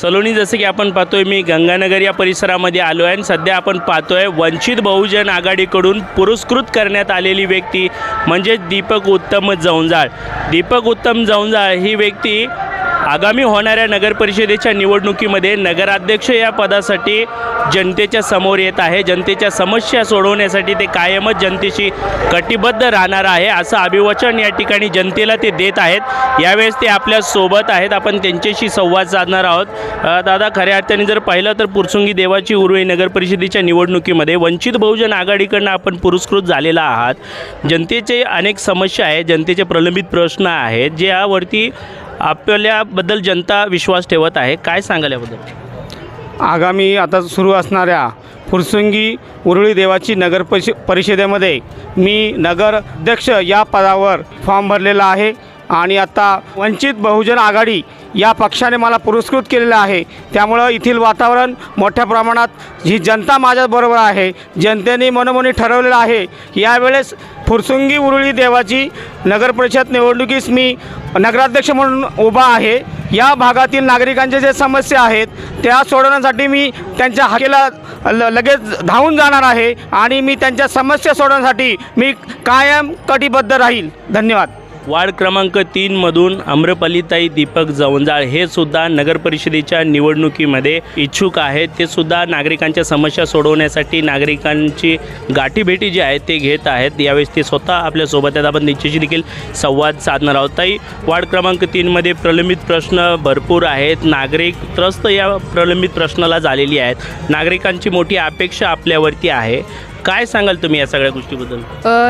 सलोनी, जसं की आपण पाहतोय मी गंगानगर या परिसरामध्ये आलो आहे आणि सध्या आपण पाहतोय वंचित बहुजन आघाडीकडून पुरस्कृत करण्यात आलेली व्यक्ती म्हणजे दीपक उत्तम जवंजाळ। दीपक उत्तम जवंजाळ ही व्यक्ती आगामी होणाऱ्या नगरपरिषदेच्या निवडणुकीमध्ये नगराध्यक्ष या पदासाठी जनतेच्या समोर येत आहे। जनतेच्या समस्या सोडवण्यासाठी ते कायमच जनतेशी कटिबद्ध राहणार आहे असं अभिवचन या ठिकाणी जनतेला ते देत आहेत। यावेळेस ते आपल्या सोबत आहेत, आपण त्यांच्याशी संवाद साधणार आहोत। दादा, खऱ्या अर्थाने जर पाहिलं तर पुरसुंगी देवाची उरुळी नगरपरिषदेच्या निवडणुकीमध्ये वंचित बहुजन आघाडीकडून आपण पुरस्कृत झालेला आहात। जनतेचे अनेक समस्या आहेत, जनतेचे प्रलंबित प्रश्न आहेत, ज्यावरती आपल्याबद्दल जनता विश्वास ठेवत आहे। काय सांगाल याबद्दल? आगामी आता सुरू असणाऱ्या पुरसुंगी उरुळी देवाची परिषदेमध्ये मी नगराध्यक्ष या पदावर फॉर्म भरलेला आहे आणि आता वंचित बहुजन आघाडी या पक्षाने मला पुरस्कृत केलेलं आहे। त्यामुळं येथील वातावरण मोठ्या प्रमाणात ही जनता माझ्याबरोबर आहे। जनतेने मनोमनी ठरवलेलं आहे यावेळेस पुरसुंगी उरुळी देवाची नगरपरिषद निवडणुकीस मी नगराध्यक्ष म्हणून उभा आहे। या भागातील नागरिकांच्या ज्या समस्या आहेत त्या सोडवण्यासाठी मी त्यांच्या हाकेला लगेच धावून जाणार आहे आणि मी त्यांच्या समस्या सोडवण्यासाठी मी कायम कटिबद्ध राहील। धन्यवाद। वार्ड क्रमांक 3 मधून आम्रपालीताई दीपक जवंजाळ हे सुद्धा नगरपरिषदेच्या निवडणुकीमध्ये इच्छुक आहेत। ते सुद्धा नागरिकांच्या समस्या सोडवण्यासाठी नागरिकांची गाठीभेटी जी आहे ते घेत आहेत। यावेळेस ते स्वतः आपल्यासोबत आहेत, आपण त्यांच्याशी देखील संवाद साधणार आहोत। ताई, वार्ड क्रमांक 3 मध्ये प्रलंबित प्रश्न भरपूर आहेत, नागरिक त्रस्त या प्रलंबित प्रश्नाला झालेली आहेत, नागरिकांची मोठी अपेक्षा आपल्यावरती आहे। काय सांगाल तुम्ही या सगळ्या गोष्टीबद्दल?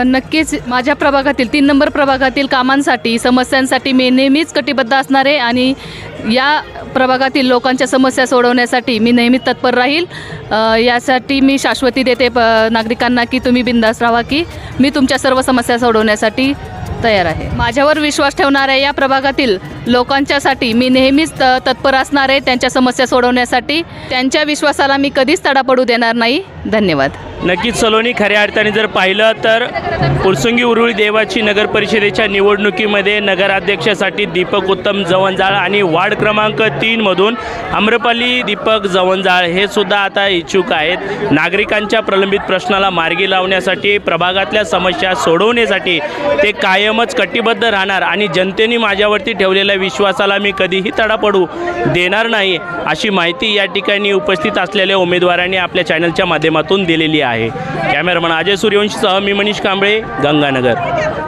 नक्कीच माझ्या प्रभागातील 3 नंबर प्रभागातील कामांसाठी समस्यांसाठी मी नेहमीच कटिबद्ध असणार आहे आणि या प्रभागातील लोकांच्या समस्या सोडवण्यासाठी मी नेहमी तत्पर राहील। यासाठी मी शाश्वती देते नागरिकांना की तुम्ही बिंदास राहा, की मी तुमच्या सर्व समस्या सोडवण्यासाठी तयार आहे। माझ्यावर विश्वास ठेवणाऱ्या या प्रभागातील लोकांच्यासाठी मी नेहमीच तत्पर असणार आहे, त्यांच्या समस्या सोडवण्यासाठी। त्यांच्या विश्वासाला मी कधीच तडा पडू देणार नाही। धन्यवाद। नक्कीच सलोनी, खऱ्या अर्थाने जर पाहिलं तर पुरसुंगी उरुळी देवाची नगरपरिषदेच्या निवडणुकीमध्ये नगराध्यक्षासाठी दीपक उत्तम जवंजाळ आणि वार्ड क्रमांक 3 मधून आम्रपाली दीपक जवंजाळ हे सुद्धा आता इच्छुक आहेत। नागरिकांच्या प्रलंबित प्रश्नाला मार्गी लावण्यासाठी, प्रभागातल्या समस्या सोडवण्यासाठी ते कायमच कटिबद्ध राहणार आणि जनतेने माझ्यावरती ठेवलेल्या विश्वासाला मी कधीही तडा पडू देणार नाही अशी माहिती या ठिकाणी उपस्थित असलेल्या उमेदवारांनी आपल्या चॅनलच्या माध्यमातून दिलेली आहे। कॅमेरामन अजय सूर्यवंशीसह मी मनीष कांबळे, गंगानगर।